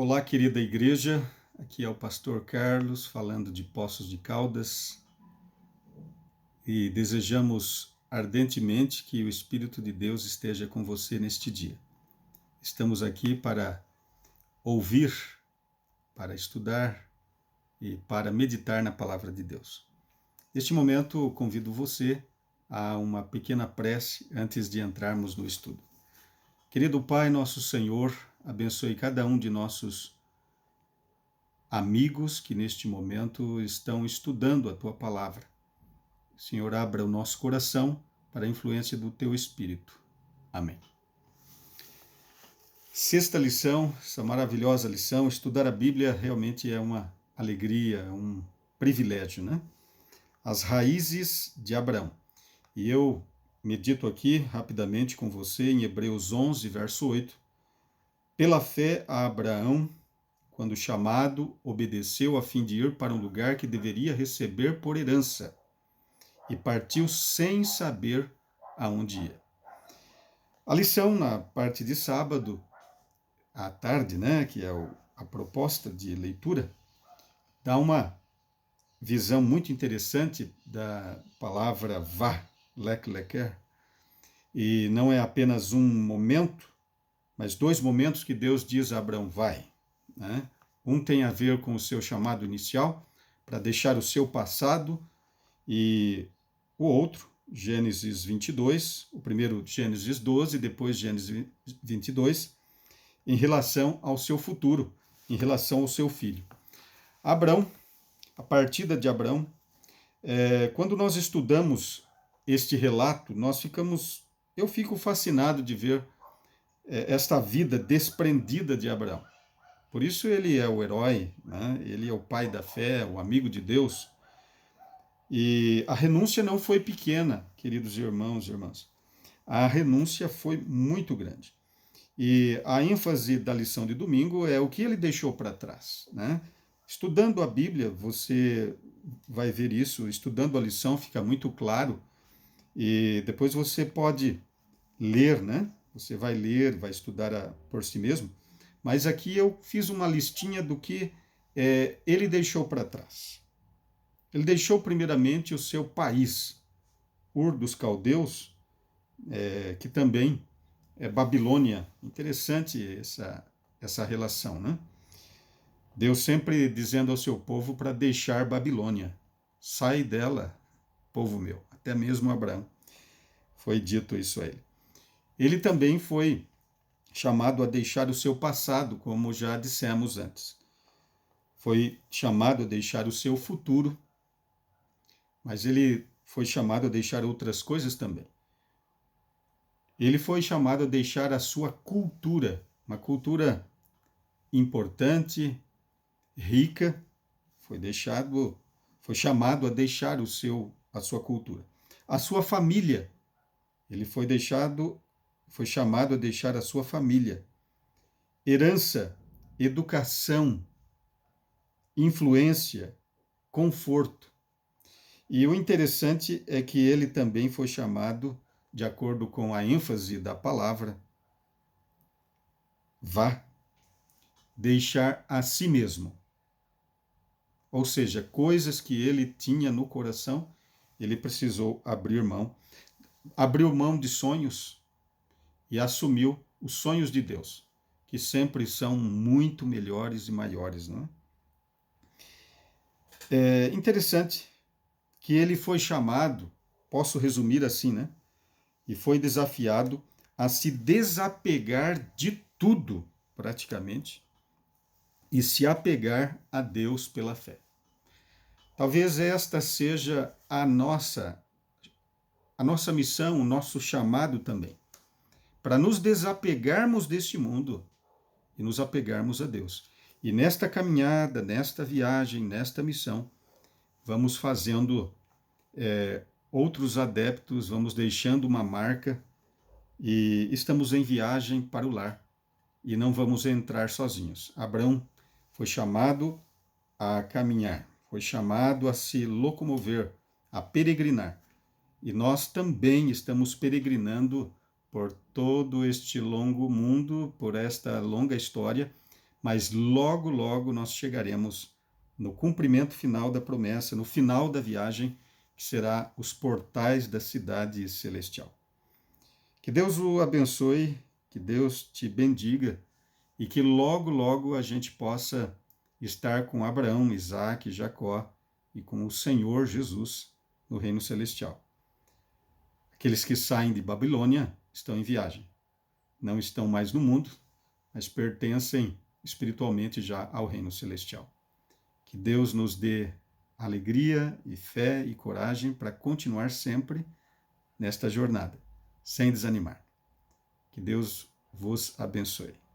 Olá, querida igreja, aqui é o pastor Carlos falando de Poços de Caldas e desejamos ardentemente que o Espírito de Deus esteja com você neste dia. Estamos aqui para ouvir, para estudar e para meditar na palavra de Deus. Neste momento, convido você a uma pequena prece antes de entrarmos no estudo. Querido Pai, nosso Senhor, abençoe cada um de nossos amigos que neste momento estão estudando a Tua palavra. Senhor, abra o nosso coração para a influência do Teu Espírito. Amém. Sexta lição, essa maravilhosa lição, estudar a Bíblia realmente é uma alegria, um privilégio, né? As raízes de Abraão. E eu medito aqui rapidamente com você em Hebreus 11, verso 8. Pela fé a Abraão, quando chamado, obedeceu a fim de ir para um lugar que deveria receber por herança, e partiu sem saber aonde ia. A lição na parte de sábado, à tarde, né, que é a proposta de leitura, dá uma visão muito interessante da palavra vá, lek leker, e não é apenas um momento, mas dois momentos que Deus diz a Abraão, vai, né? Um tem a ver com o seu chamado inicial, para deixar o seu passado, e o outro, Gênesis 22, o primeiro Gênesis 12, depois Gênesis 22, em relação ao seu futuro, em relação ao seu filho. Abraão, a partida de Abraão, quando nós estudamos este relato, eu fico fascinado de ver esta vida desprendida de Abraão. Por isso ele é o herói, né? Ele é o pai da fé, o amigo de Deus. E a renúncia não foi pequena, queridos irmãos e irmãs. A renúncia foi muito grande. E a ênfase da lição de domingo é o que ele deixou para trás, né? Estudando a Bíblia, você vai ver isso. Estudando a lição fica muito claro. E depois você pode ler, né? Você vai ler, vai estudar por si mesmo. Mas aqui eu fiz uma listinha do que ele deixou para trás. Ele deixou primeiramente o seu país, Ur dos Caldeus, que também é Babilônia. Interessante essa relação, né? Deus sempre dizendo ao seu povo para deixar Babilônia. Sai dela, povo meu. Até mesmo Abraão foi dito isso a ele. Ele também foi chamado a deixar o seu passado, como já dissemos antes. Foi chamado a deixar o seu futuro, mas ele foi chamado a deixar outras coisas também. Ele foi chamado a deixar a sua cultura, uma cultura importante, rica, foi chamado a deixar a sua cultura. A sua família, ele foi chamado a deixar a sua família. Herança, educação, influência, conforto. E o interessante é que ele também foi chamado, de acordo com a ênfase da palavra, vá, deixar a si mesmo. Ou seja, coisas que ele tinha no coração, ele precisou abrir mão. Abriu mão de sonhos e assumiu os sonhos de Deus, que sempre são muito melhores e maiores, não é? É interessante que ele foi chamado, posso resumir assim, né? E foi desafiado a se desapegar de tudo, praticamente, e se apegar a Deus pela fé. Talvez esta seja a nossa missão, o nosso chamado também, para nos desapegarmos deste mundo e nos apegarmos a Deus. E nesta caminhada, nesta viagem, nesta missão, vamos fazendo outros adeptos, vamos deixando uma marca e estamos em viagem para o lar e não vamos entrar sozinhos. Abraão foi chamado a caminhar, foi chamado a se locomover, a peregrinar. E nós também estamos peregrinando por todo este longo mundo, por esta longa história, mas logo, logo nós chegaremos no cumprimento final da promessa, no final da viagem, que será os portais da cidade celestial. Que Deus o abençoe, que Deus te bendiga e que logo, logo a gente possa estar com Abraão, Isaque, Jacó e com o Senhor Jesus no reino celestial. Aqueles que saem de Babilônia estão em viagem. Não estão mais no mundo, mas pertencem espiritualmente já ao reino celestial. Que Deus nos dê alegria e fé e coragem para continuar sempre nesta jornada, sem desanimar. Que Deus vos abençoe.